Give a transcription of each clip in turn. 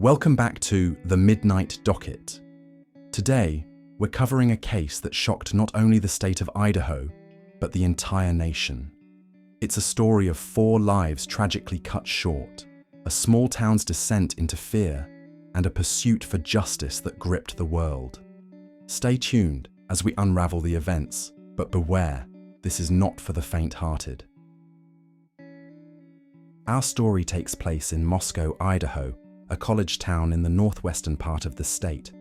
Welcome back to the Midnight Docket. Today, we're covering a case that shocked not only the state of Idaho, but the entire nation. It's a story of 4 lives tragically cut short, a small town's descent into fear, and a pursuit for justice that gripped the world. Stay tuned as we unravel the events, but beware, this is not for the faint-hearted. Our story takes place in Moscow, Idaho, a college town in the northwestern part of the state.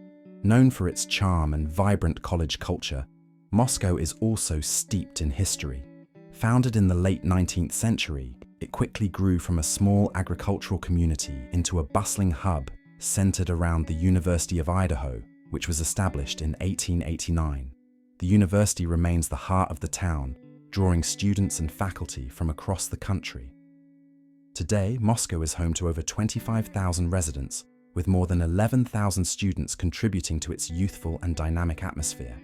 Known for its charm and vibrant college culture, Moscow is also steeped in history. Founded in the late 19th century, it quickly grew from a small agricultural community into a bustling hub centered around the University of Idaho, which was established in 1889. The university remains the heart of the town, drawing students and faculty from across the country. Today, Moscow is home to over 25,000 residents, with more than 11,000 students contributing to its youthful and dynamic atmosphere.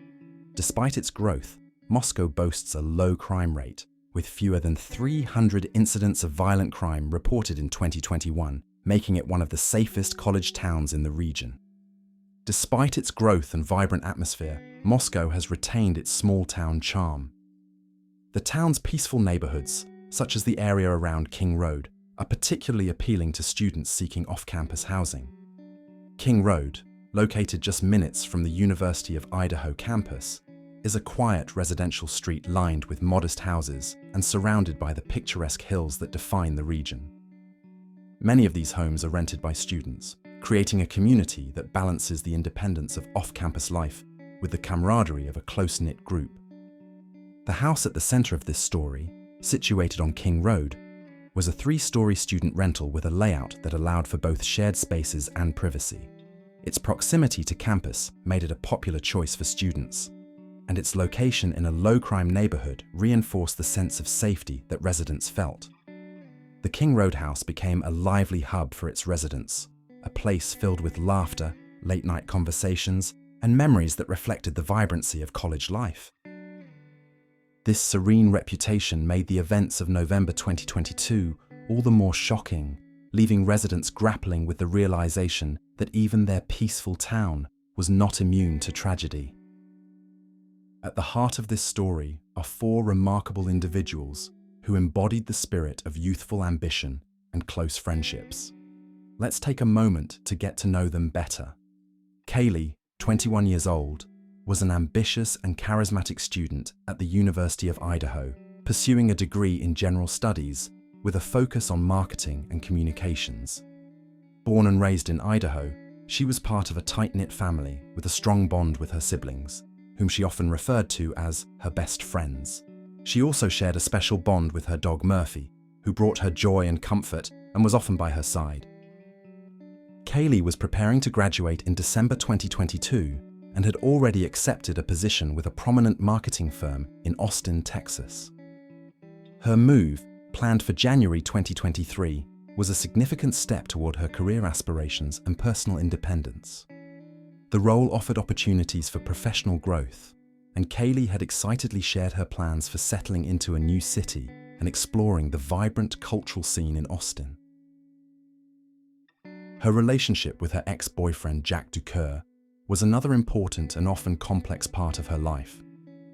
Despite its growth, Moscow boasts a low crime rate, with fewer than 300 incidents of violent crime reported in 2021, making it one of the safest college towns in the region. Despite its growth and vibrant atmosphere, Moscow has retained its small-town charm. The town's peaceful neighborhoods, such as the area around King Road, are particularly appealing to students seeking off-campus housing. King Road, located just minutes from the University of Idaho campus, is a quiet residential street lined with modest houses and surrounded by the picturesque hills that define the region. Many of these homes are rented by students, creating a community that balances the independence of off-campus life with the camaraderie of a close-knit group. The house at the center of this story, situated on King Road, was a 3-story student rental with a layout that allowed for both shared spaces and privacy. Its proximity to campus made it a popular choice for students, and its location in a low-crime neighborhood reinforced the sense of safety that residents felt. The King Road house became a lively hub for its residents, a place filled with laughter, late-night conversations, and memories that reflected the vibrancy of college life. This serene reputation made the events of November 2022 all the more shocking, leaving residents grappling with the realization that even their peaceful town was not immune to tragedy. At the heart of this story are 4 remarkable individuals who embodied the spirit of youthful ambition and close friendships. Let's take a moment to get to know them better. Kaylee, 21 years old, was an ambitious and charismatic student at the University of Idaho, pursuing a degree in general studies with a focus on marketing and communications. Born and raised in Idaho, she was part of a tight-knit family with a strong bond with her siblings, whom she often referred to as her best friends. She also shared a special bond with her dog Murphy, who brought her joy and comfort and was often by her side. Kaylee was preparing to graduate in December 2022 and had already accepted a position with a prominent marketing firm in Austin, Texas. Her move, planned for January 2023, was a significant step toward her career aspirations and personal independence. The role offered opportunities for professional growth, and Kaylee had excitedly shared her plans for settling into a new city and exploring the vibrant cultural scene in Austin. Her relationship with her ex-boyfriend Jack Ducour was another important and often complex part of her life.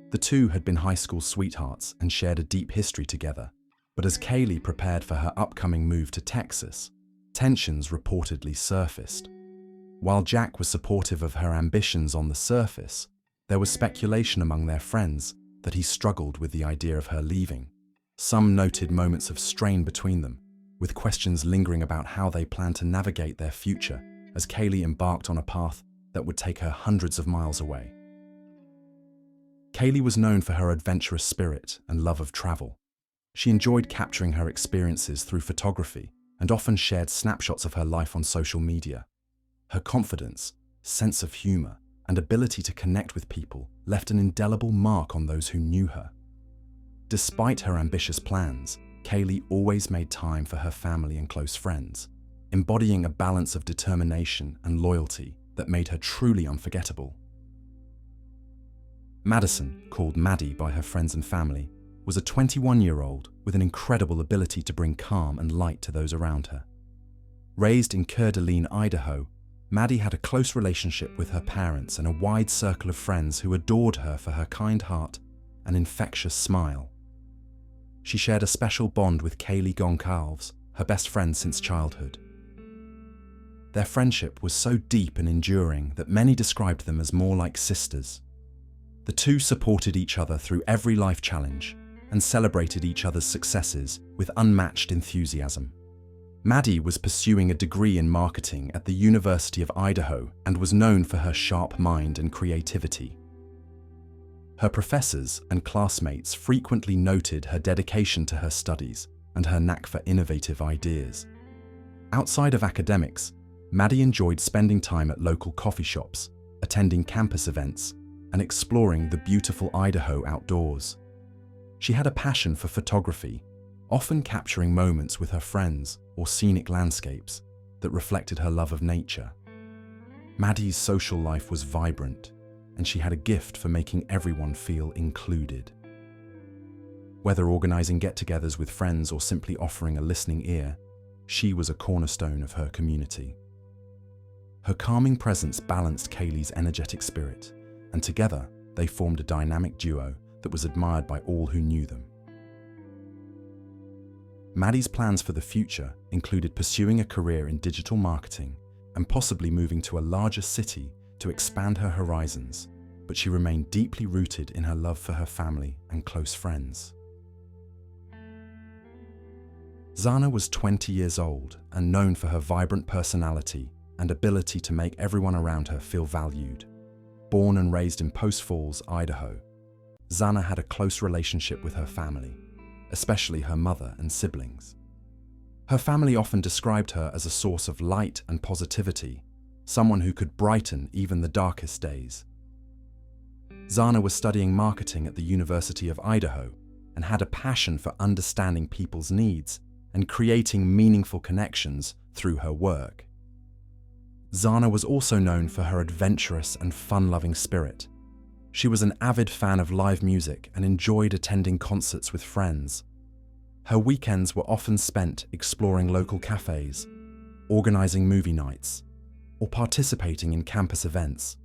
The two had been high school sweethearts and shared a deep history together, but as Kaylee prepared for her upcoming move to Texas, tensions reportedly surfaced. While Jack was supportive of her ambitions on the surface, there was speculation among their friends that he struggled with the idea of her leaving. Some noted moments of strain between them, with questions lingering about how they planned to navigate their future as Kaylee embarked on a path that would take her hundreds of miles away. Kaylee was known for her adventurous spirit and love of travel. She enjoyed capturing her experiences through photography and often shared snapshots of her life on social media. Her confidence, sense of humor, and ability to connect with people left an indelible mark on those who knew her. Despite her ambitious plans, Kaylee always made time for her family and close friends, embodying a balance of determination and loyalty that made her truly unforgettable. Madison, called Maddie by her friends and family, was a 21-year-old with an incredible ability to bring calm and light to those around her. Raised in Coeur d'Alene, Idaho, Maddie had a close relationship with her parents and a wide circle of friends who adored her for her kind heart and infectious smile. She shared a special bond with Kaylee Goncalves, her best friend since childhood. Their friendship was so deep and enduring that many described them as more like sisters. The two supported each other through every life challenge and celebrated each other's successes with unmatched enthusiasm. Maddie was pursuing a degree in marketing at the University of Idaho and was known for her sharp mind and creativity. Her professors and classmates frequently noted her dedication to her studies and her knack for innovative ideas. Outside of academics, Maddie enjoyed spending time at local coffee shops, attending campus events, and exploring the beautiful Idaho outdoors. She had a passion for photography, often capturing moments with her friends or scenic landscapes that reflected her love of nature. Maddie's social life was vibrant, and she had a gift for making everyone feel included. Whether organizing get-togethers with friends or simply offering a listening ear, she was a cornerstone of her community. Her calming presence balanced Kaylee's energetic spirit, and together they formed a dynamic duo that was admired by all who knew them. Maddie's plans for the future included pursuing a career in digital marketing and possibly moving to a larger city to expand her horizons, but she remained deeply rooted in her love for her family and close friends. Xana was 20 years old and known for her vibrant personality and ability to make everyone around her feel valued. Born and raised in Post Falls, Idaho, Xana had a close relationship with her family, especially her mother and siblings. Her family often described her as a source of light and positivity, someone who could brighten even the darkest days. Xana was studying marketing at the University of Idaho and had a passion for understanding people's needs and creating meaningful connections through her work. Xana was also known for her adventurous and fun-loving spirit. She was an avid fan of live music and enjoyed attending concerts with friends. Her weekends were often spent exploring local cafes, organizing movie nights, or participating in campus events.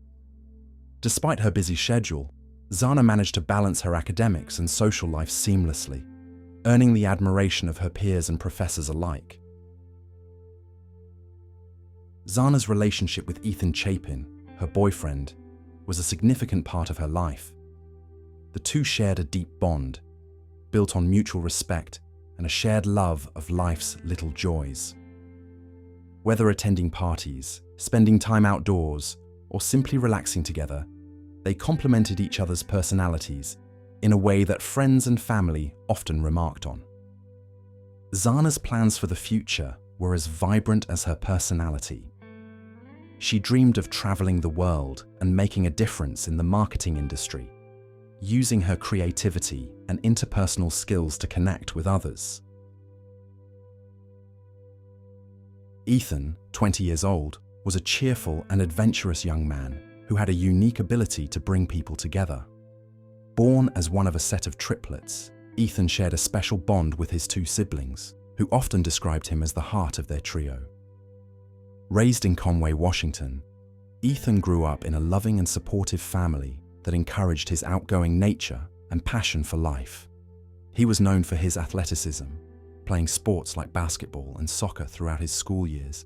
Despite her busy schedule, Xana managed to balance her academics and social life seamlessly, earning the admiration of her peers and professors alike. Xana's relationship with Ethan Chapin, her boyfriend, was a significant part of her life. The two shared a deep bond, built on mutual respect and a shared love of life's little joys. Whether attending parties, spending time outdoors, or simply relaxing together, they complemented each other's personalities in a way that friends and family often remarked on. Xana's plans for the future were as vibrant as her personality. She dreamed of traveling the world and making a difference in the marketing industry, using her creativity and interpersonal skills to connect with others. Ethan, 20 years old, was a cheerful and adventurous young man who had a unique ability to bring people together. Born as one of a set of triplets, Ethan shared a special bond with his two siblings, who often described him as the heart of their trio. Raised in Conway, Washington, Ethan grew up in a loving and supportive family that encouraged his outgoing nature and passion for life. He was known for his athleticism, playing sports like basketball and soccer throughout his school years,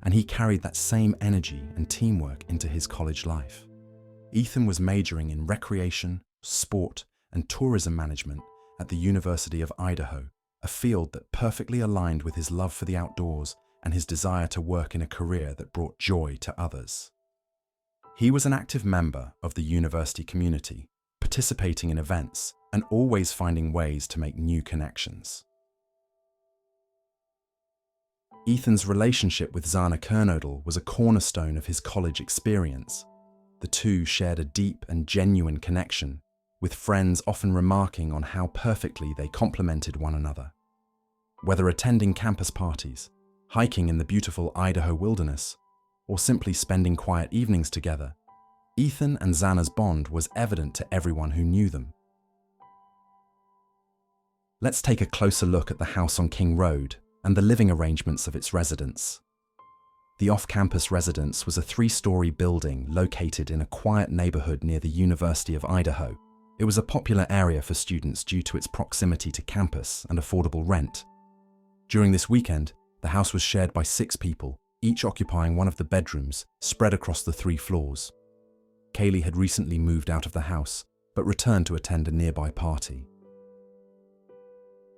and he carried that same energy and teamwork into his college life. Ethan was majoring in recreation, sport, and tourism management at the University of Idaho, a field that perfectly aligned with his love for the outdoors and his desire to work in a career that brought joy to others. He was an active member of the university community, participating in events and always finding ways to make new connections. Ethan's relationship with Xana Kernodle was a cornerstone of his college experience. The two shared a deep and genuine connection, with friends often remarking on how perfectly they complemented one another. Whether attending campus parties, hiking in the beautiful Idaho wilderness, or simply spending quiet evenings together, Ethan and Xana's bond was evident to everyone who knew them. Let's take a closer look at the house on King Road and the living arrangements of its residents. The off-campus residence was a 3-story building located in a quiet neighborhood near the University of Idaho. It was a popular area for students due to its proximity to campus and affordable rent. During this weekend, the house was shared by 6 people, each occupying one of the bedrooms, spread across the 3 floors. Kaylee had recently moved out of the house, but returned to attend a nearby party.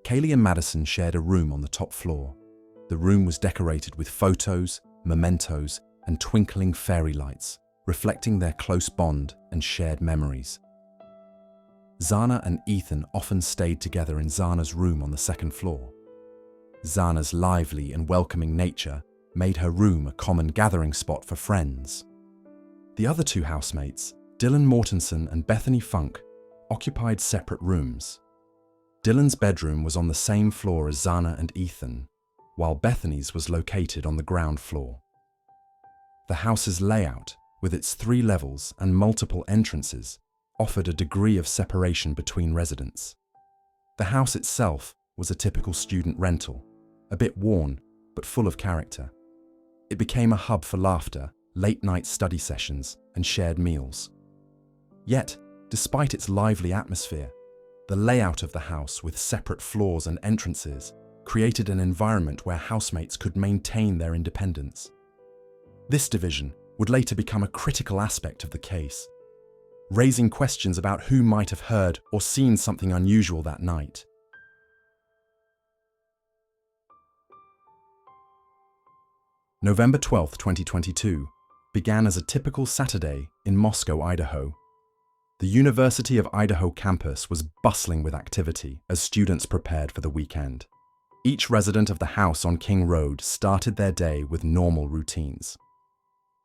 Kaylee and Madison shared a room on the top floor. The room was decorated with photos, mementos, and twinkling fairy lights, reflecting their close bond and shared memories. Xana and Ethan often stayed together in Xana's room on the 2nd floor. Xana's lively and welcoming nature made her room a common gathering spot for friends. The other 2 housemates, Dylan Mortensen and Bethany Funk, occupied separate rooms. Dylan's bedroom was on the same floor as Xana and Ethan, while Bethany's was located on the ground floor. The house's layout, with its 3 levels and multiple entrances, offered a degree of separation between residents. The house itself was a typical student rental, a bit worn, but full of character. It became a hub for laughter, late-night study sessions, and shared meals. Yet, despite its lively atmosphere, the layout of the house with separate floors and entrances created an environment where housemates could maintain their independence. This division would later become a critical aspect of the case, raising questions about who might have heard or seen something unusual that night. November 12, 2022, began as a typical Saturday in Moscow, Idaho. The University of Idaho campus was bustling with activity as students prepared for the weekend. Each resident of the house on King Road started their day with normal routines.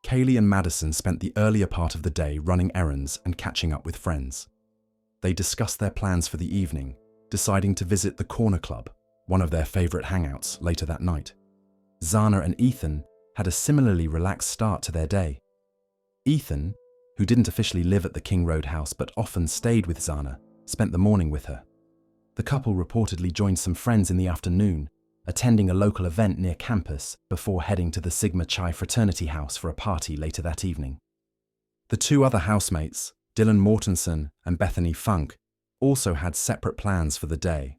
Kaylee and Madison spent the earlier part of the day running errands and catching up with friends. They discussed their plans for the evening, deciding to visit the Corner Club, one of their favorite hangouts, later that night. Xana and Ethan had a similarly relaxed start to their day. Ethan, who didn't officially live at the King Road house but often stayed with Xana, spent the morning with her. The couple reportedly joined some friends in the afternoon, attending a local event near campus before heading to the Sigma Chi fraternity house for a party later that evening. The 2 other housemates, Dylan Mortensen and Bethany Funk, also had separate plans for the day.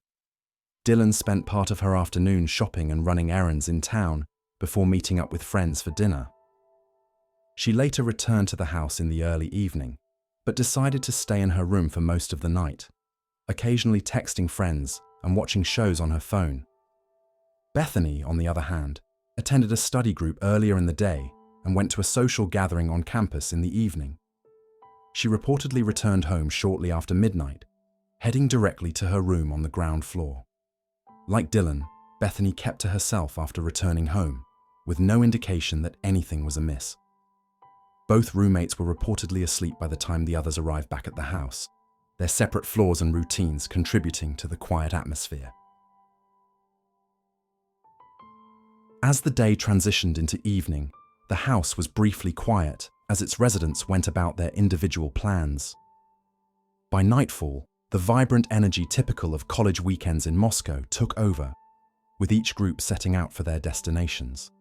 Dylan spent part of her afternoon shopping and running errands in town before meeting up with friends for dinner. She later returned to the house in the early evening, but decided to stay in her room for most of the night, occasionally texting friends and watching shows on her phone. Bethany, on the other hand, attended a study group earlier in the day and went to a social gathering on campus in the evening. She reportedly returned home shortly after midnight, heading directly to her room on the ground floor. Like Dylan, Bethany kept to herself after returning home, with no indication that anything was amiss. Both roommates were reportedly asleep by the time the others arrived back at the house, their separate floors and routines contributing to the quiet atmosphere. As the day transitioned into evening, the house was briefly quiet as its residents went about their individual plans. By nightfall, the vibrant energy typical of college weekends in Moscow took over, with each group setting out for their destinations.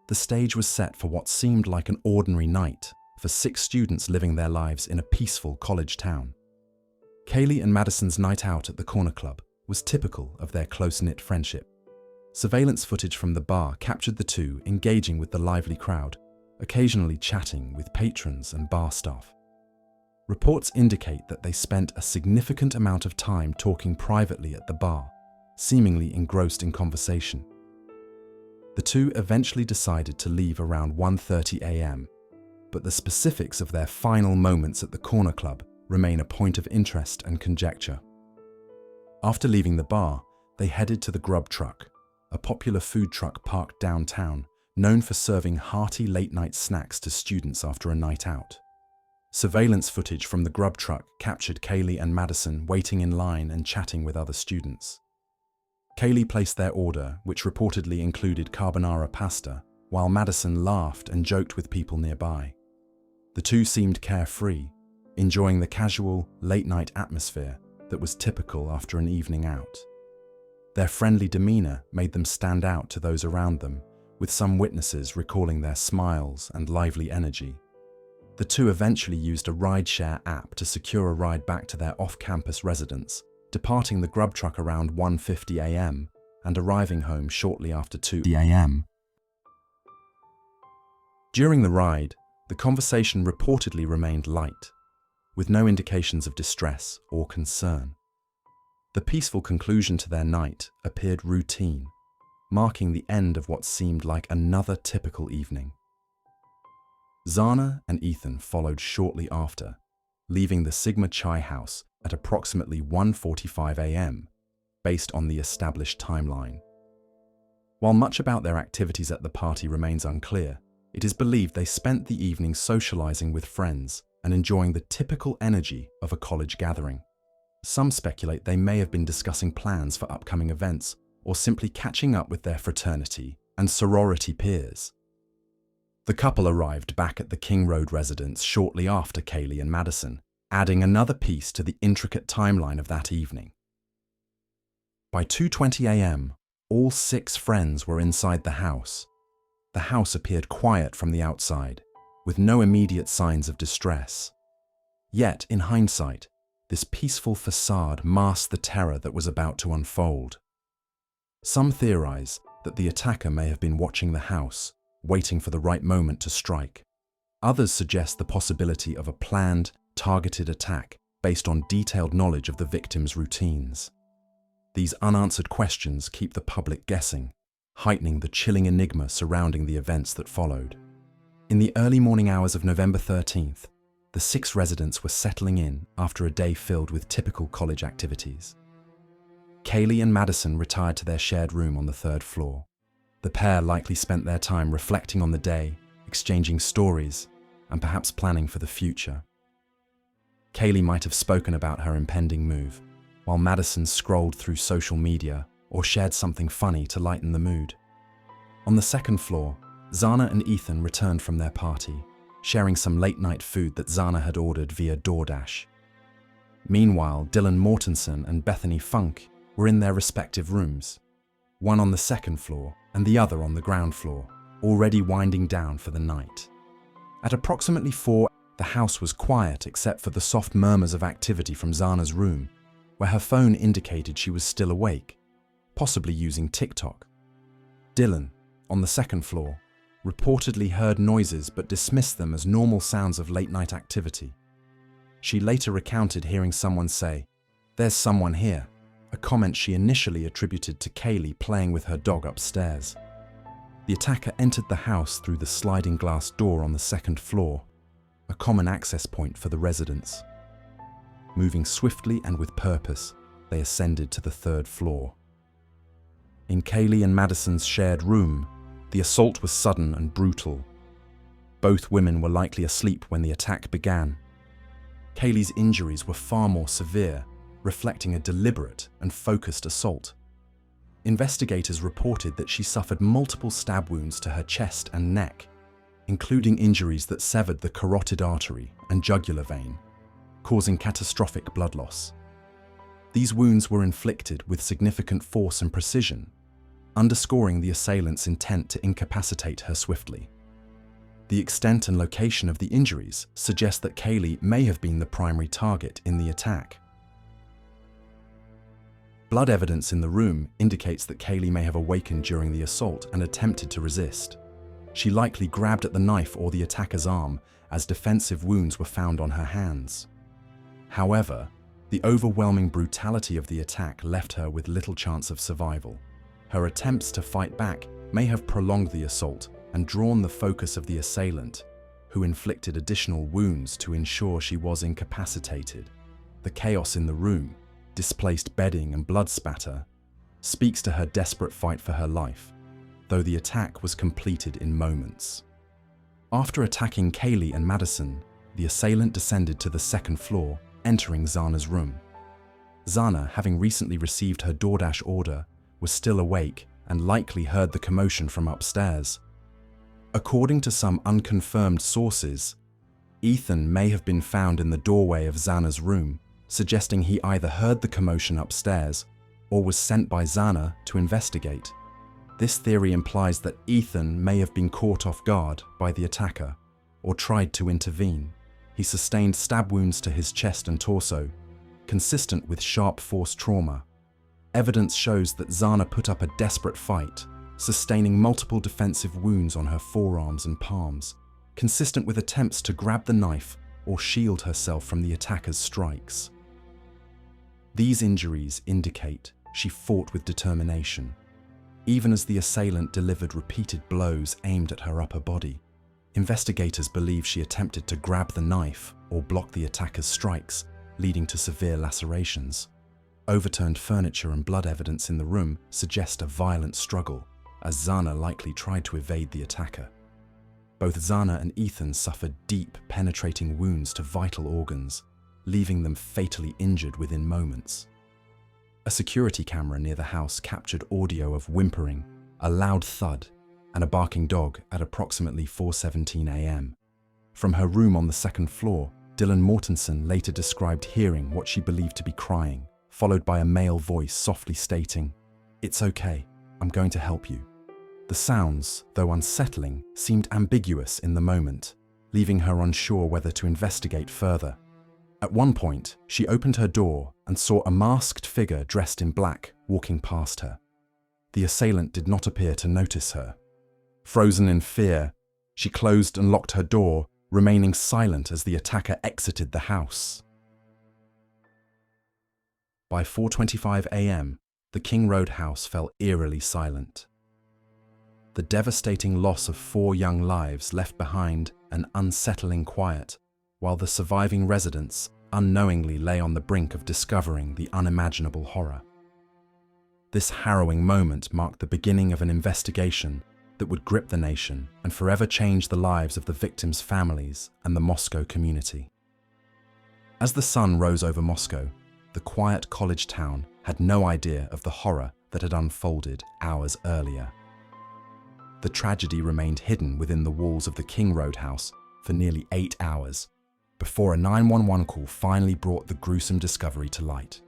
The stage was set for what seemed like an ordinary night for 6 students living their lives in a peaceful college town. Kaylee and Madison's night out at the Corner Club was typical of their close-knit friendship. Surveillance footage from the bar captured the 2 engaging with the lively crowd, occasionally chatting with patrons and bar staff. Reports indicate that they spent a significant amount of time talking privately at the bar, seemingly engrossed in conversation. The 2 eventually decided to leave around 1:30 a.m., but the specifics of their final moments at the Corner Club remain a point of interest and conjecture. After leaving the bar, they headed to the Grub Truck, a popular food truck parked downtown, known for serving hearty late-night snacks to students after a night out. Surveillance footage from the Grub Truck captured Kaylee and Madison waiting in line and chatting with other students. Kaylee placed their order, which reportedly included carbonara pasta, while Madison laughed and joked with people nearby. The 2 seemed carefree, enjoying the casual, late-night atmosphere that was typical after an evening out. Their friendly demeanor made them stand out to those around them, with some witnesses recalling their smiles and lively energy. The two eventually used a rideshare app to secure a ride back to their off-campus residence, departing the grub truck around 1:50 a.m. and arriving home shortly after 2 a.m. During the ride, the conversation reportedly remained light, with no indications of distress or concern. The peaceful conclusion to their night appeared routine, marking the end of what seemed like another typical evening. Xana and Ethan followed shortly after, leaving the Sigma Chi house at approximately 1:45 a.m., based on the established timeline. While much about their activities at the party remains unclear, it is believed they spent the evening socializing with friends and enjoying the typical energy of a college gathering. Some speculate they may have been discussing plans for upcoming events or simply catching up with their fraternity and sorority peers. The couple arrived back at the King Road residence shortly after Kaylee and Madison, adding another piece to the intricate timeline of that evening. By 2:20 a.m., all 6 friends were inside the house. The house appeared quiet from the outside, with no immediate signs of distress. Yet, in hindsight, this peaceful facade masked the terror that was about to unfold. Some theorize that the attacker may have been watching the house, waiting for the right moment to strike. Others suggest the possibility of a planned, targeted attack based on detailed knowledge of the victim's routines. These unanswered questions keep the public guessing, heightening the chilling enigma surrounding the events that followed. In the early morning hours of November 13th, the 6 residents were settling in after a day filled with typical college activities. Kaylee and Madison retired to their shared room on the 3rd floor. The pair likely spent their time reflecting on the day, exchanging stories, and perhaps planning for the future. Kaylee might have spoken about her impending move, while Madison scrolled through social media or shared something funny to lighten the mood. On the 2nd floor, Xana and Ethan returned from their party, sharing some late-night food that Xana had ordered via DoorDash. Meanwhile, Dylan Mortensen and Bethany Funk were in their respective rooms, one on the 2nd floor and the other on the ground floor, already winding down for the night. At approximately 4, the house was quiet except for the soft murmurs of activity from Xana's room, where her phone indicated she was still awake, possibly using TikTok. Dylan, on the 2nd floor, reportedly heard noises but dismissed them as normal sounds of late-night activity. She later recounted hearing someone say, "There's someone here," a comment she initially attributed to Kaylee playing with her dog upstairs. The attacker entered the house through the sliding glass door on the 2nd floor, a common access point for the residents. Moving swiftly and with purpose, they ascended to the 3rd floor. In Kaylee and Madison's shared room, the assault was sudden and brutal. Both women were likely asleep when the attack began. Kaylee's injuries were far more severe, reflecting a deliberate and focused assault. Investigators reported that she suffered multiple stab wounds to her chest and neck, including injuries that severed the carotid artery and jugular vein, causing catastrophic blood loss. These wounds were inflicted with significant force and precision, underscoring the assailant's intent to incapacitate her swiftly. The extent and location of the injuries suggest that Kaylee may have been the primary target in the attack. Blood evidence in the room indicates that Kaylee may have awakened during the assault and attempted to resist. She likely grabbed at the knife or the attacker's arm, as defensive wounds were found on her hands. However, the overwhelming brutality of the attack left her with little chance of survival. Her attempts to fight back may have prolonged the assault and drawn the focus of the assailant, who inflicted additional wounds to ensure she was incapacitated. The chaos in the room, displaced bedding and blood spatter, speaks to her desperate fight for her life, though the attack was completed in moments. After attacking Kaylee and Madison, the assailant descended to the 2nd floor, entering Xana's room. Xana, having recently received her DoorDash order, was still awake and likely heard the commotion from upstairs. According to some unconfirmed sources, Ethan may have been found in the doorway of Xana's room, suggesting he either heard the commotion upstairs or was sent by Xana to investigate. This theory implies that Ethan may have been caught off guard by the attacker or tried to intervene. He sustained stab wounds to his chest and torso, consistent with sharp force trauma. Evidence shows that Xana put up a desperate fight, sustaining multiple defensive wounds on her forearms and palms, consistent with attempts to grab the knife or shield herself from the attacker's strikes. These injuries indicate she fought with determination, even as the assailant delivered repeated blows aimed at her upper body. Investigators believe she attempted to grab the knife or block the attacker's strikes, leading to severe lacerations. Overturned furniture and blood evidence in the room suggest a violent struggle, as Xana likely tried to evade the attacker. Both Xana and Ethan suffered deep, penetrating wounds to vital organs, leaving them fatally injured within moments. A security camera near the house captured audio of whimpering, a loud thud, and a barking dog at approximately 4:17 a.m. From her room on the second floor, Dylan Mortensen later described hearing what she believed to be crying, followed by a male voice softly stating, "It's okay, I'm going to help you." The sounds, though unsettling, seemed ambiguous in the moment, leaving her unsure whether to investigate further. At one point, she opened her door and saw a masked figure dressed in black walking past her. The assailant did not appear to notice her. Frozen in fear, she closed and locked her door, remaining silent as the attacker exited the house. By 4:25 a.m., the King Road house fell eerily silent. The devastating loss of 4 young lives left behind an unsettling quiet, while the surviving residents unknowingly lay on the brink of discovering the unimaginable horror. This harrowing moment marked the beginning of an investigation that would grip the nation and forever change the lives of the victims' families and the Moscow community. As the sun rose over Moscow, the quiet college town had no idea of the horror that had unfolded hours earlier. The tragedy remained hidden within the walls of the King Road house for nearly 8 hours, before a 911 call finally brought the gruesome discovery to light.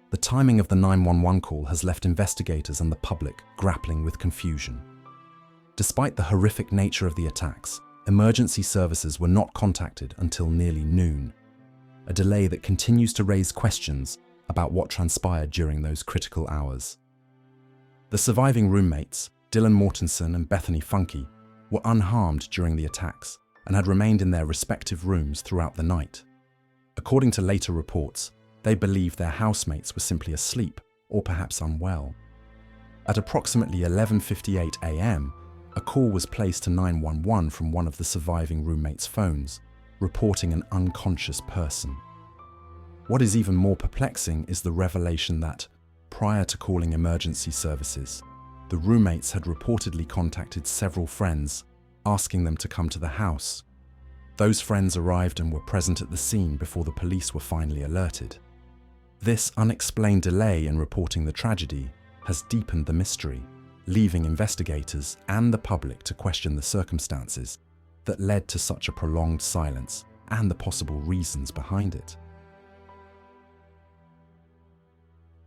The timing of the 911 call has left investigators and the public grappling with confusion. Despite the horrific nature of the attacks, emergency services were not contacted until nearly noon, a delay that continues to raise questions about what transpired during those critical hours. The surviving roommates, Dylan Mortensen and Bethany Funke, were unharmed during the attacks and had remained in their respective rooms throughout the night. According to later reports, they believed their housemates were simply asleep or perhaps unwell. At approximately 11:58 a.m., a call was placed to 911 from one of the surviving roommates' phones, reporting an unconscious person. What is even more perplexing is the revelation that, prior to calling emergency services, the roommates had reportedly contacted several friends, asking them to come to the house. Those friends arrived and were present at the scene before the police were finally alerted. This unexplained delay in reporting the tragedy has deepened the mystery, leaving investigators and the public to question the circumstances that led to such a prolonged silence and the possible reasons behind it.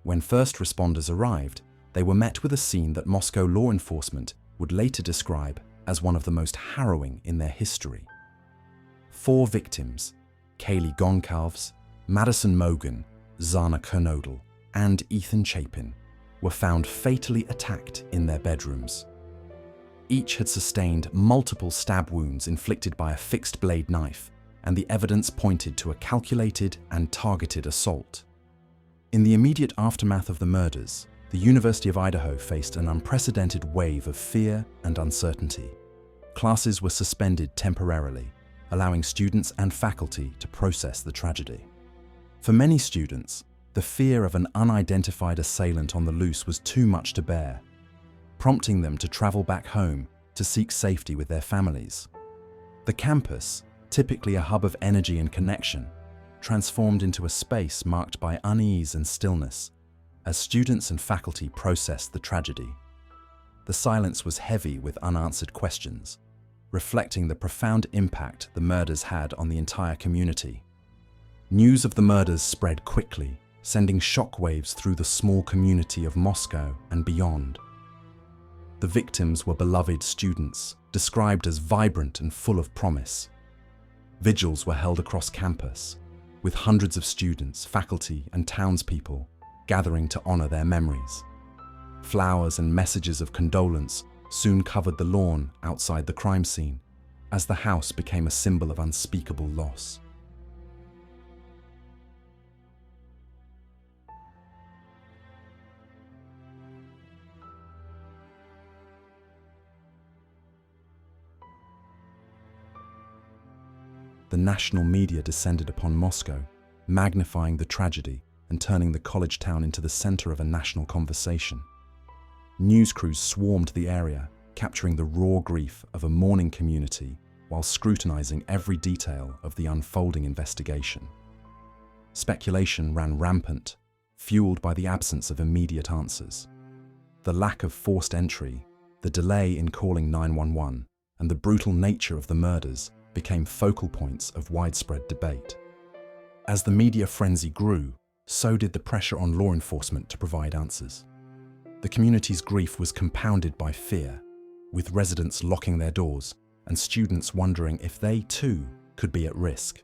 When first responders arrived, they were met with a scene that Moscow law enforcement would later describe as one of the most harrowing in their history. 4 victims, Kaylee Goncalves, Madison Mogen, Xana Kernodle, and Ethan Chapin, were found fatally attacked in their bedrooms. Each had sustained multiple stab wounds inflicted by a fixed-blade knife, and the evidence pointed to a calculated and targeted assault. In the immediate aftermath of the murders, the University of Idaho faced an unprecedented wave of fear and uncertainty. Classes were suspended temporarily, allowing students and faculty to process the tragedy. For many students, the fear of an unidentified assailant on the loose was too much to bear, prompting them to travel back home to seek safety with their families. The campus, typically a hub of energy and connection, transformed into a space marked by unease and stillness as students and faculty processed the tragedy. The silence was heavy with unanswered questions, reflecting the profound impact the murders had on the entire community. News of the murders spread quickly, sending shockwaves through the small community of Moscow and beyond. The victims were beloved students, described as vibrant and full of promise. Vigils were held across campus, with hundreds of students, faculty, and townspeople gathering to honor their memories. Flowers and messages of condolence soon covered the lawn outside the crime scene, as the house became a symbol of unspeakable loss. The national media descended upon Moscow, magnifying the tragedy and turning the college town into the center of a national conversation. News crews swarmed the area, capturing the raw grief of a mourning community while scrutinizing every detail of the unfolding investigation. Speculation ran rampant, fueled by the absence of immediate answers. The lack of forced entry, the delay in calling 911, and the brutal nature of the murders became focal points of widespread debate. As the media frenzy grew, so did the pressure on law enforcement to provide answers. The community's grief was compounded by fear, with residents locking their doors and students wondering if they too could be at risk.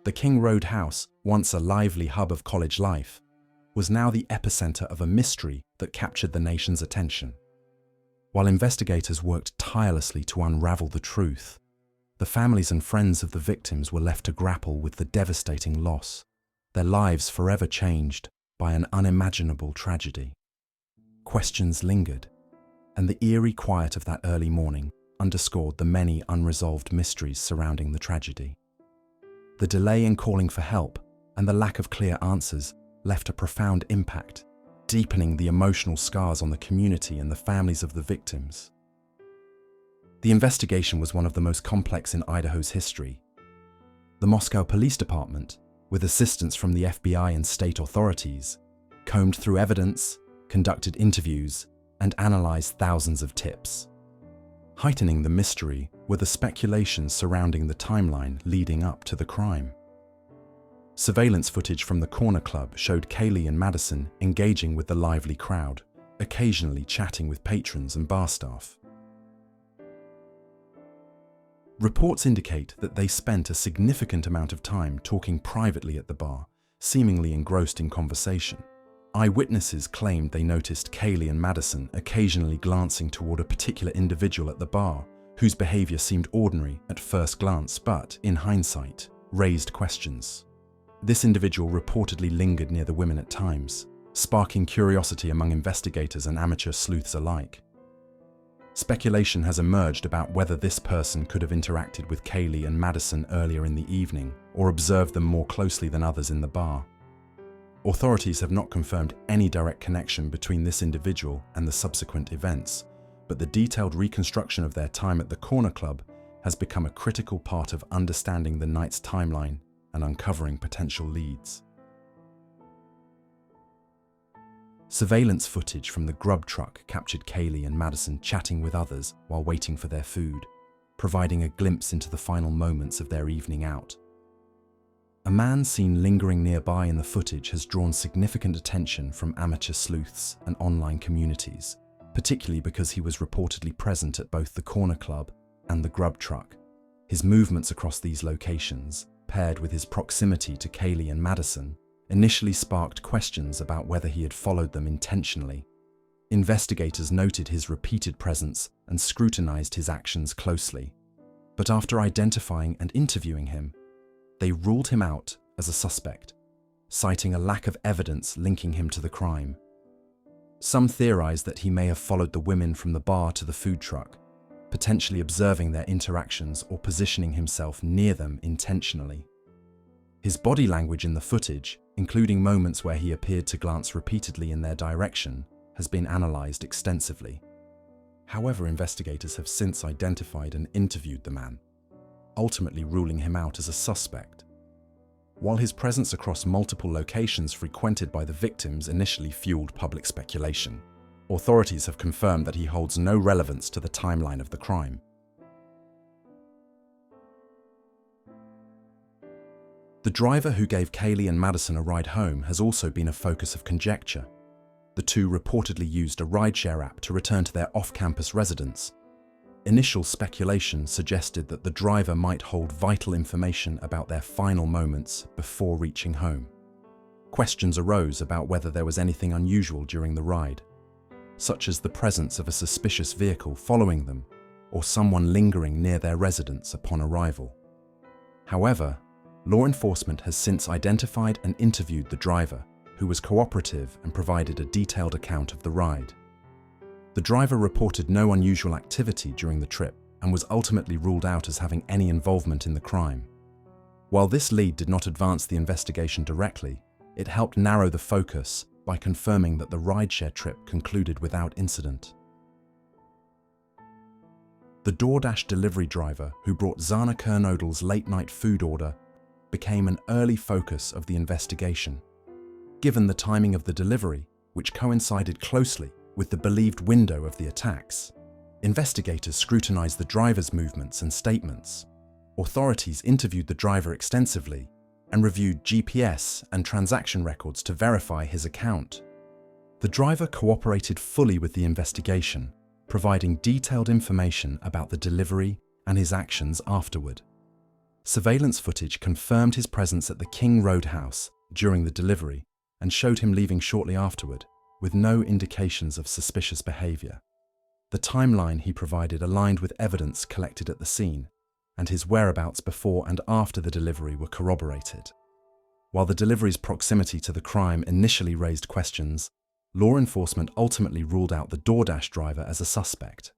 The King Road house, once a lively hub of college life, was now the epicenter of a mystery that captured the nation's attention. While investigators worked tirelessly to unravel the truth, the families and friends of the victims were left to grapple with the devastating loss, their lives forever changed by an unimaginable tragedy. Questions lingered, and the eerie quiet of that early morning underscored the many unresolved mysteries surrounding the tragedy. The delay in calling for help and the lack of clear answers left a profound impact, deepening the emotional scars on the community and the families of the victims. The investigation was one of the most complex in Idaho's history. The Moscow Police Department, with assistance from the FBI and state authorities, combed through evidence, conducted interviews, and analyzed thousands of tips. Heightening the mystery were the speculations surrounding the timeline leading up to the crime. Surveillance footage from the Corner Club showed Kaylee and Madison engaging with the lively crowd, occasionally chatting with patrons and bar staff. Reports indicate that they spent a significant amount of time talking privately at the bar, seemingly engrossed in conversation. Eyewitnesses claimed they noticed Kaylee and Madison occasionally glancing toward a particular individual at the bar, whose behavior seemed ordinary at first glance but, in hindsight, raised questions. This individual reportedly lingered near the women at times, sparking curiosity among investigators and amateur sleuths alike. Speculation has emerged about whether this person could have interacted with Kaylee and Madison earlier in the evening or observed them more closely than others in the bar. Authorities have not confirmed any direct connection between this individual and the subsequent events, but the detailed reconstruction of their time at the Corner Club has become a critical part of understanding the night's timeline and uncovering potential leads. Surveillance footage from the grub truck captured Kaylee and Madison chatting with others while waiting for their food, providing a glimpse into the final moments of their evening out. A man seen lingering nearby in the footage has drawn significant attention from amateur sleuths and online communities, particularly because he was reportedly present at both the Corner Club and the grub truck. His movements across these locations, paired with his proximity to Kaylee and Madison, initially sparked questions about whether he had followed them intentionally. Investigators noted his repeated presence and scrutinized his actions closely. But after identifying and interviewing him, they ruled him out as a suspect, citing a lack of evidence linking him to the crime. Some theorized that he may have followed the women from the bar to the food truck, potentially observing their interactions or positioning himself near them intentionally. His body language in the footage, including moments where he appeared to glance repeatedly in their direction, has been analyzed extensively. However, investigators have since identified and interviewed the man, ultimately ruling him out as a suspect. While his presence across multiple locations frequented by the victims initially fueled public speculation, authorities have confirmed that he holds no relevance to the timeline of the crime. The driver who gave Kaylee and Madison a ride home has also been a focus of conjecture. The two reportedly used a rideshare app to return to their off-campus residence. Initial speculation suggested that the driver might hold vital information about their final moments before reaching home. Questions arose about whether there was anything unusual during the ride, such as the presence of a suspicious vehicle following them or someone lingering near their residence upon arrival. However, law enforcement has since identified and interviewed the driver, who was cooperative and provided a detailed account of the ride. The driver reported no unusual activity during the trip and was ultimately ruled out as having any involvement in the crime. While this lead did not advance the investigation directly, it helped narrow the focus by confirming that the rideshare trip concluded without incident. The DoorDash delivery driver who brought Xana Kernodle's late-night food order became an early focus of the investigation. Given the timing of the delivery, which coincided closely with the believed window of the attacks, investigators scrutinized the driver's movements and statements. Authorities interviewed the driver extensively and reviewed GPS and transaction records to verify his account. The driver cooperated fully with the investigation, providing detailed information about the delivery and his actions afterward. Surveillance footage confirmed his presence at the King Road house during the delivery and showed him leaving shortly afterward, with no indications of suspicious behavior. The timeline he provided aligned with evidence collected at the scene, and his whereabouts before and after the delivery were corroborated. While the delivery's proximity to the crime initially raised questions, law enforcement ultimately ruled out the DoorDash driver as a suspect.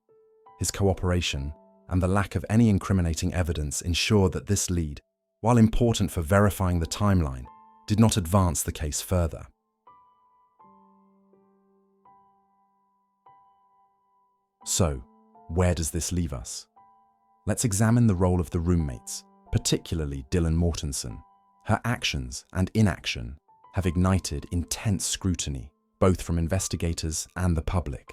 His cooperation and the lack of any incriminating evidence ensured that this lead, while important for verifying the timeline, did not advance the case further. So, where does this leave us? Let's examine the role of the roommates, particularly Dylan Mortensen. Her actions and inaction have ignited intense scrutiny, both from investigators and the public.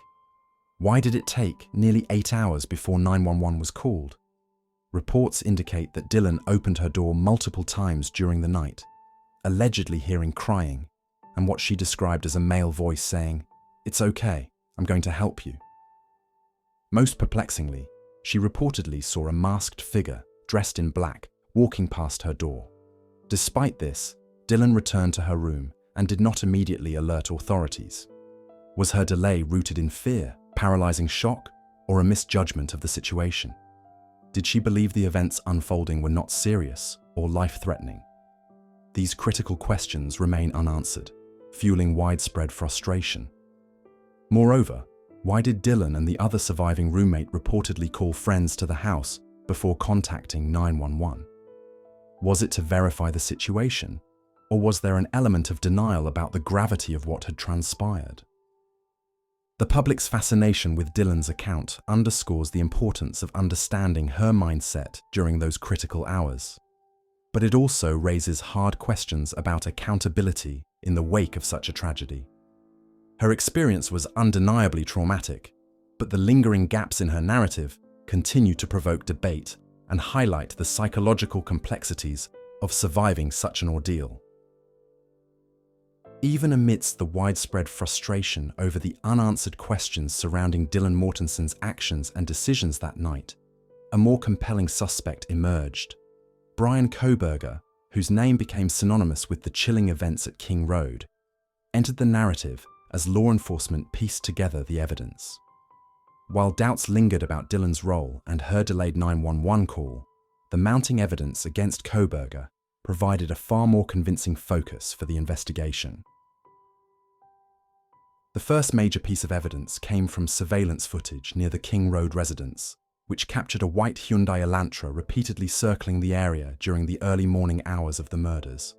Why did it take nearly 8 hours before 911 was called? Reports indicate that Dylan opened her door multiple times during the night, allegedly hearing crying and what she described as a male voice saying, "It's okay, I'm going to help you." Most perplexingly, she reportedly saw a masked figure dressed in black walking past her door. Despite this, Dylan returned to her room and did not immediately alert authorities. Was her delay rooted in fear, paralyzing shock, or a misjudgment of the situation? Did she believe the events unfolding were not serious or life-threatening? These critical questions remain unanswered, fueling widespread frustration. Moreover, why did Dylan and the other surviving roommate reportedly call friends to the house before contacting 911? Was it to verify the situation, or was there an element of denial about the gravity of what had transpired? The public's fascination with Dylan's account underscores the importance of understanding her mindset during those critical hours. But it also raises hard questions about accountability in the wake of such a tragedy. Her experience was undeniably traumatic, but the lingering gaps in her narrative continue to provoke debate and highlight the psychological complexities of surviving such an ordeal. Even amidst the widespread frustration over the unanswered questions surrounding Dylan Mortensen's actions and decisions that night, a more compelling suspect emerged. Bryan Kohberger, whose name became synonymous with the chilling events at King Road, entered the narrative as law enforcement pieced together the evidence. While doubts lingered about Dylan's role and her delayed 911 call, the mounting evidence against Kohberger provided a far more convincing focus for the investigation. The first major piece of evidence came from surveillance footage near the King Road residence, which captured a white Hyundai Elantra repeatedly circling the area during the early morning hours of the murders.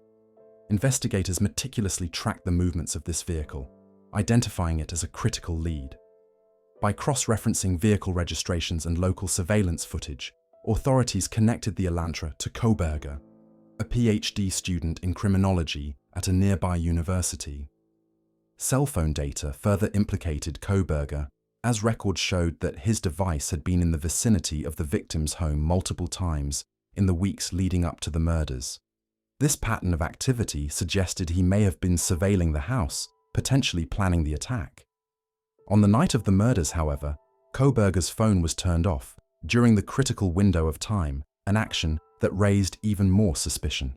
Investigators meticulously tracked the movements of this vehicle, identifying it as a critical lead. By cross-referencing vehicle registrations and local surveillance footage, authorities connected the Elantra to Kohberger, a PhD student in criminology at a nearby university. Cell phone data further implicated Kohberger, as records showed that his device had been in the vicinity of the victim's home multiple times in the weeks leading up to the murders. This pattern of activity suggested he may have been surveilling the house potentially planning the attack. On the night of the murders, however, Kohberger's phone was turned off during the critical window of time, an action that raised even more suspicion.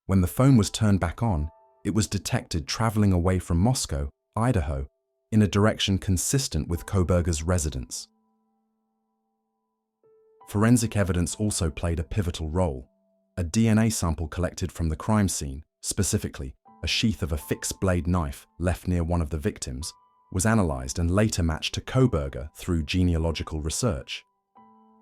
When the phone was turned back on, it was detected traveling away from Moscow, Idaho, in a direction consistent with Kohberger's residence. Forensic evidence also played a pivotal role. A DNA sample collected from the crime scene, specifically a sheath of a fixed-blade knife left near one of the victims, was analyzed and later matched to Kohberger through genealogical research.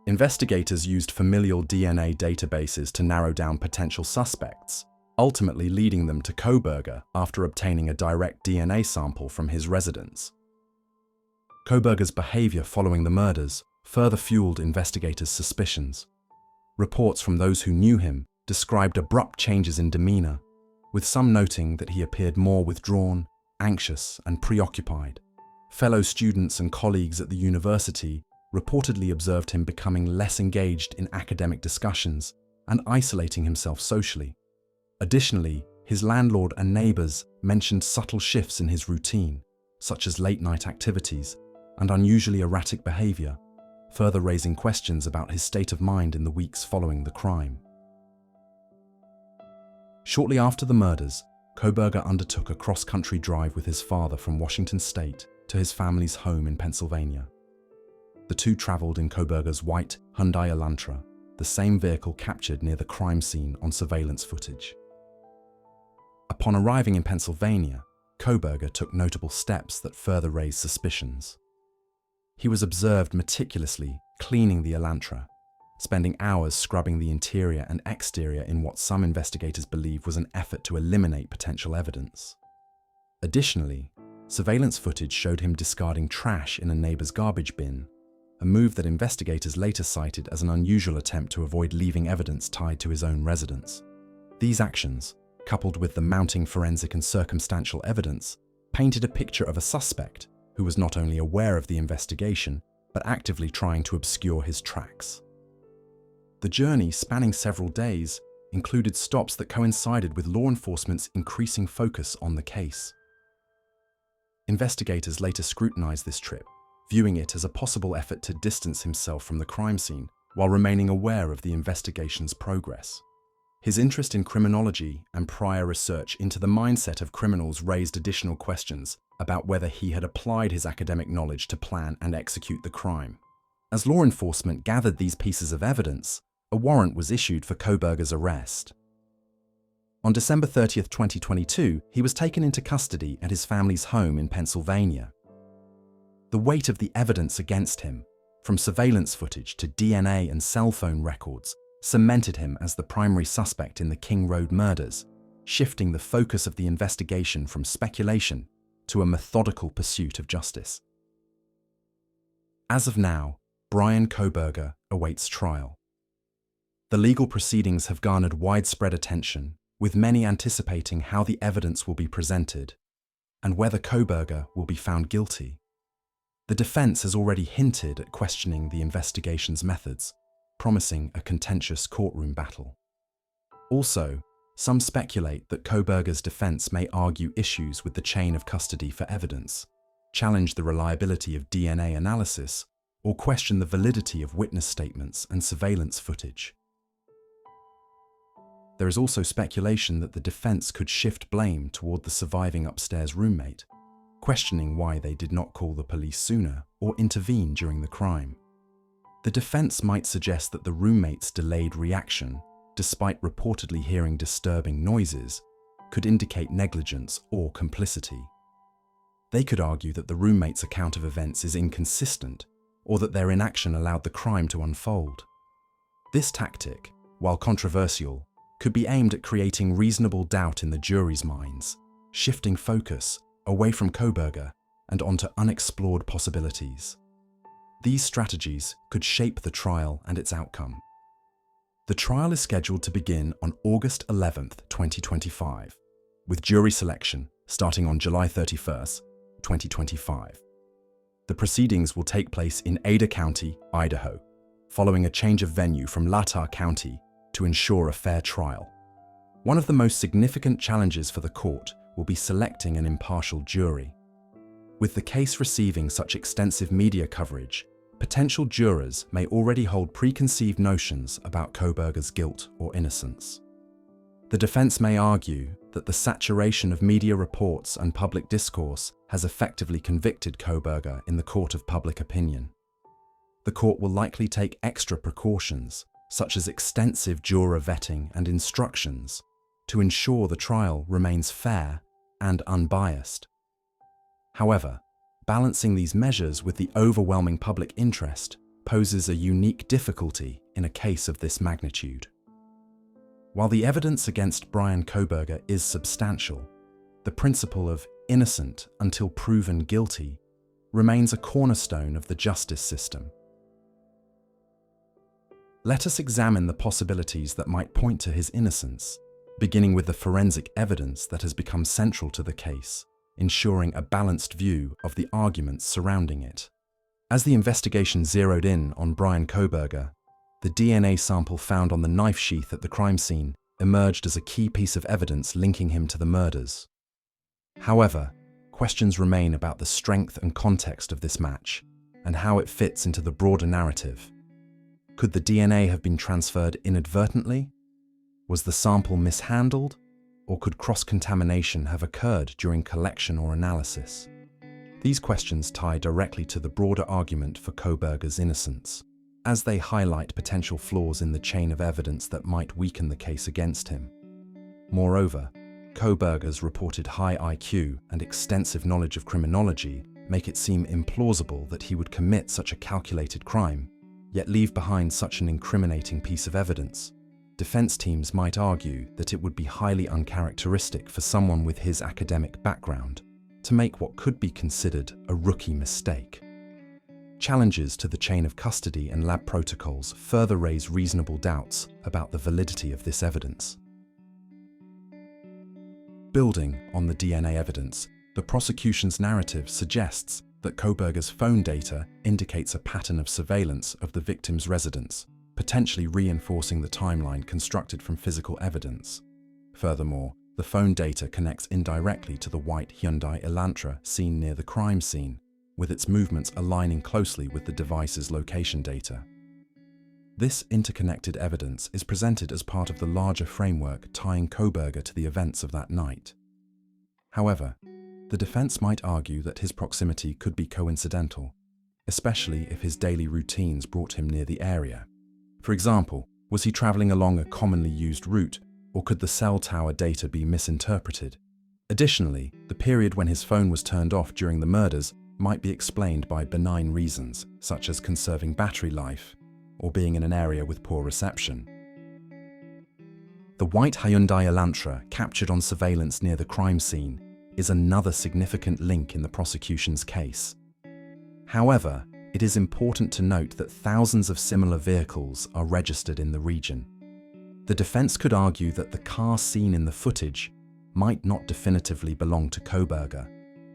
Investigators used familial DNA databases to narrow down potential suspects, ultimately leading them to Kohberger after obtaining a direct DNA sample from his residence. Kohberger's behavior following the murders further fueled investigators' suspicions. Reports from those who knew him described abrupt changes in demeanor, with some noting that he appeared more withdrawn, anxious, and preoccupied. Fellow students and colleagues at the university reportedly observed him becoming less engaged in academic discussions and isolating himself socially. Additionally, his landlord and neighbors mentioned subtle shifts in his routine, such as late-night activities and unusually erratic behavior, further raising questions about his state of mind in the weeks following the crime. Shortly after the murders, Kohberger undertook a cross-country drive with his father from Washington State to his family's home in Pennsylvania. The two traveled in Kohberger's white Hyundai Elantra, the same vehicle captured near the crime scene on surveillance footage. Upon arriving in Pennsylvania, Kohberger took notable steps that further raised suspicions. He was observed meticulously cleaning the Elantra, spending hours scrubbing the interior and exterior in what some investigators believe was an effort to eliminate potential evidence. Additionally, surveillance footage showed him discarding trash in a neighbor's garbage bin, a move that investigators later cited as an unusual attempt to avoid leaving evidence tied to his own residence. These actions, coupled with the mounting forensic and circumstantial evidence, painted a picture of a suspect who was not only aware of the investigation, but actively trying to obscure his tracks. The journey, spanning several days, included stops that coincided with law enforcement's increasing focus on the case. Investigators later scrutinized this trip, viewing it as a possible effort to distance himself from the crime scene while remaining aware of the investigation's progress. His interest in criminology and prior research into the mindset of criminals raised additional questions about whether he had applied his academic knowledge to plan and execute the crime. As law enforcement gathered these pieces of evidence, a warrant was issued for Kohberger's arrest. On December 30, 2022, he was taken into custody at his family's home in Pennsylvania. The weight of the evidence against him, from surveillance footage to DNA and cell phone records, cemented him as the primary suspect in the King Road murders, shifting the focus of the investigation from speculation to a methodical pursuit of justice. As of now, Bryan Kohberger awaits trial. The legal proceedings have garnered widespread attention, with many anticipating how the evidence will be presented and whether Kohberger will be found guilty. The defense has already hinted at questioning the investigation's methods, promising a contentious courtroom battle. Also, some speculate that Kohberger's defense may argue issues with the chain of custody for evidence, challenge the reliability of DNA analysis, or question the validity of witness statements and surveillance footage. There is also speculation that the defense could shift blame toward the surviving upstairs roommate, questioning why they did not call the police sooner or intervene during the crime. The defense might suggest that the roommate's delayed reaction, despite reportedly hearing disturbing noises, could indicate negligence or complicity. They could argue that the roommate's account of events is inconsistent, or that their inaction allowed the crime to unfold. This tactic, while controversial, could be aimed at creating reasonable doubt in the jury's minds, shifting focus away from Kohberger and onto unexplored possibilities. These strategies could shape the trial and its outcome. The trial is scheduled to begin on August 11, 2025, with jury selection starting on July 31, 2025. The proceedings will take place in Ada County, Idaho, following a change of venue from Latah County to ensure a fair trial. One of the most significant challenges for the court will be selecting an impartial jury. With the case receiving such extensive media coverage, potential jurors may already hold preconceived notions about Kohberger's guilt or innocence. The defense may argue that the saturation of media reports and public discourse has effectively convicted Kohberger in the court of public opinion. The court will likely take extra precautions, such as extensive juror vetting and instructions, to ensure the trial remains fair and unbiased. However, balancing these measures with the overwhelming public interest poses a unique difficulty in a case of this magnitude. While the evidence against Bryan Kohberger is substantial, the principle of innocent until proven guilty remains a cornerstone of the justice system. Let us examine the possibilities that might point to his innocence, beginning with the forensic evidence that has become central to the case, ensuring a balanced view of the arguments surrounding it. As the investigation zeroed in on Bryan Kohberger, the DNA sample found on the knife sheath at the crime scene emerged as a key piece of evidence linking him to the murders. However, questions remain about the strength and context of this match and how it fits into the broader narrative. Could the DNA have been transferred inadvertently? Was the sample mishandled? Or could cross-contamination have occurred during collection or analysis? These questions tie directly to the broader argument for Kohberger's innocence, as they highlight potential flaws in the chain of evidence that might weaken the case against him. Moreover, Kohberger's reported high IQ and extensive knowledge of criminology make it seem implausible that he would commit such a calculated crime, yet leave behind such an incriminating piece of evidence. Defense teams might argue that it would be highly uncharacteristic for someone with his academic background to make what could be considered a rookie mistake. Challenges to the chain of custody and lab protocols further raise reasonable doubts about the validity of this evidence. Building on the DNA evidence, the prosecution's narrative suggests that Kohberger's phone data indicates a pattern of surveillance of the victim's residence, potentially reinforcing the timeline constructed from physical evidence. Furthermore, the phone data connects indirectly to the white Hyundai Elantra seen near the crime scene, with its movements aligning closely with the device's location data. This interconnected evidence is presented as part of the larger framework tying Kohberger to the events of that night. However, the defense might argue that his proximity could be coincidental, especially if his daily routines brought him near the area. For example, was he traveling along a commonly used route, or could the cell tower data be misinterpreted? Additionally, the period when his phone was turned off during the murders might be explained by benign reasons, such as conserving battery life or being in an area with poor reception. The white Hyundai Elantra captured on surveillance near the crime scene is another significant link in the prosecution's case. However, it is important to note that thousands of similar vehicles are registered in the region. The defense could argue that the car seen in the footage might not definitively belong to Kohberger,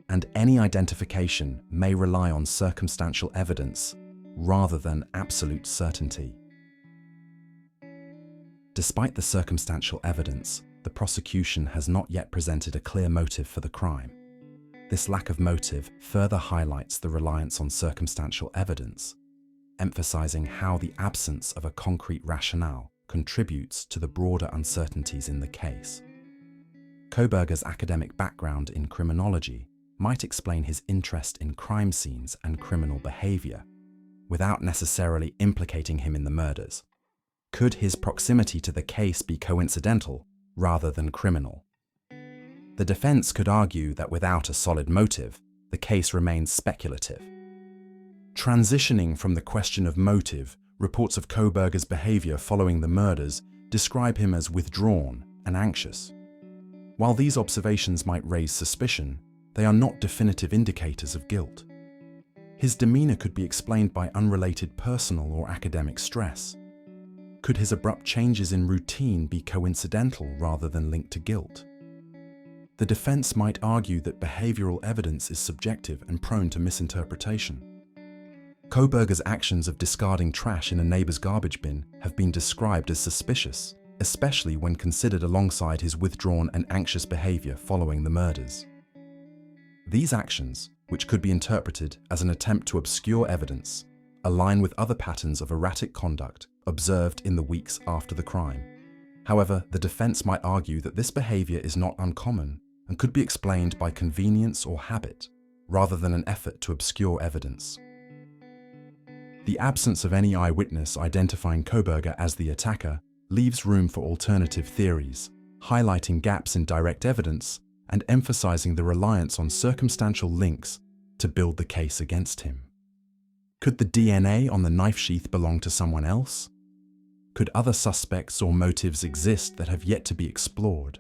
and any identification may rely on circumstantial evidence rather than absolute certainty. Despite the circumstantial evidence, the prosecution has not yet presented a clear motive for the crime. This lack of motive further highlights the reliance on circumstantial evidence, emphasizing how the absence of a concrete rationale contributes to the broader uncertainties in the case. Kohberger's academic background in criminology might explain his interest in crime scenes and criminal behavior, without necessarily implicating him in the murders. Could his proximity to the case be coincidental rather than criminal? The defense could argue that without a solid motive, the case remains speculative. Transitioning from the question of motive, reports of Kohberger's behavior following the murders describe him as withdrawn and anxious. While these observations might raise suspicion, they are not definitive indicators of guilt. His demeanor could be explained by unrelated personal or academic stress. Could his abrupt changes in routine be coincidental rather than linked to guilt? The defense might argue that behavioral evidence is subjective and prone to misinterpretation. Kohberger's actions of discarding trash in a neighbor's garbage bin have been described as suspicious, especially when considered alongside his withdrawn and anxious behavior following the murders. These actions, which could be interpreted as an attempt to obscure evidence, align with other patterns of erratic conduct observed in the weeks after the crime. However, the defense might argue that this behavior is not uncommon and could be explained by convenience or habit, rather than an effort to obscure evidence. The absence of any eyewitness identifying Kohberger as the attacker leaves room for alternative theories, highlighting gaps in direct evidence and emphasizing the reliance on circumstantial links to build the case against him. Could the DNA on the knife sheath belong to someone else? Could other suspects or motives exist that have yet to be explored?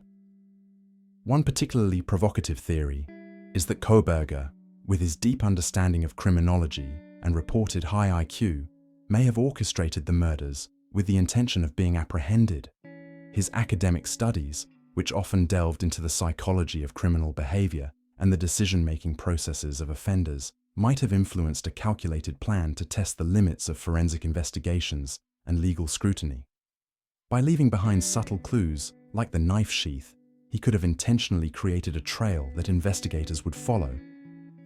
One particularly provocative theory is that Kohberger, with his deep understanding of criminology and reported high IQ, may have orchestrated the murders with the intention of being apprehended. His academic studies, which often delved into the psychology of criminal behavior and the decision-making processes of offenders, might have influenced a calculated plan to test the limits of forensic investigations and legal scrutiny. By leaving behind subtle clues, like the knife sheath, he could have intentionally created a trail that investigators would follow,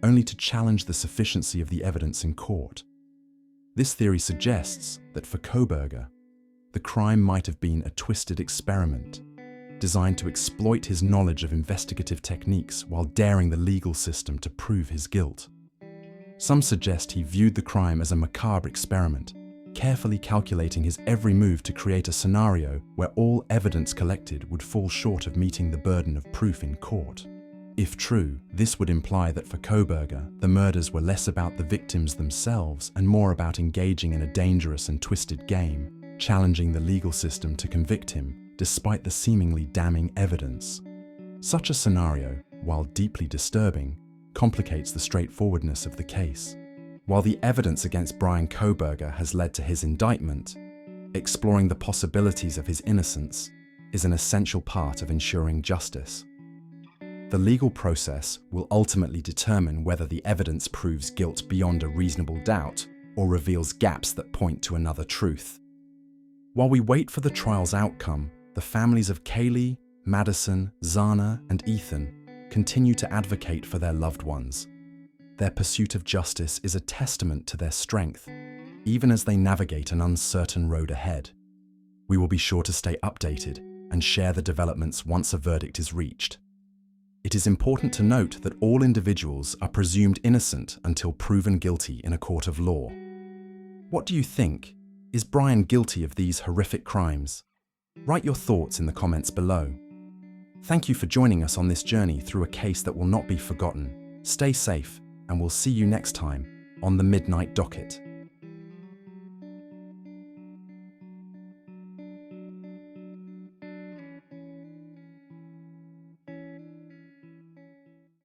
only to challenge the sufficiency of the evidence in court. This theory suggests that for Kohberger, the crime might have been a twisted experiment, designed to exploit his knowledge of investigative techniques while daring the legal system to prove his guilt. Some suggest he viewed the crime as a macabre experiment, carefully calculating his every move to create a scenario where all evidence collected would fall short of meeting the burden of proof in court. If true, this would imply that for Kohberger, the murders were less about the victims themselves and more about engaging in a dangerous and twisted game, challenging the legal system to convict him despite the seemingly damning evidence. Such a scenario, while deeply disturbing, complicates the straightforwardness of the case. While the evidence against Bryan Kohberger has led to his indictment, exploring the possibilities of his innocence is an essential part of ensuring justice. The legal process will ultimately determine whether the evidence proves guilt beyond a reasonable doubt or reveals gaps that point to another truth. While we wait for the trial's outcome, the families of Kaylee, Madison, Xana, and Ethan continue to advocate for their loved ones. Their pursuit of justice is a testament to their strength, even as they navigate an uncertain road ahead. We will be sure to stay updated and share the developments once a verdict is reached. It is important to note that all individuals are presumed innocent until proven guilty in a court of law. What do you think? Is Bryan guilty of these horrific crimes? Write your thoughts in the comments below. Thank you for joining us on this journey through a case that will not be forgotten. Stay safe, and we'll see you next time on the Midnight Docket.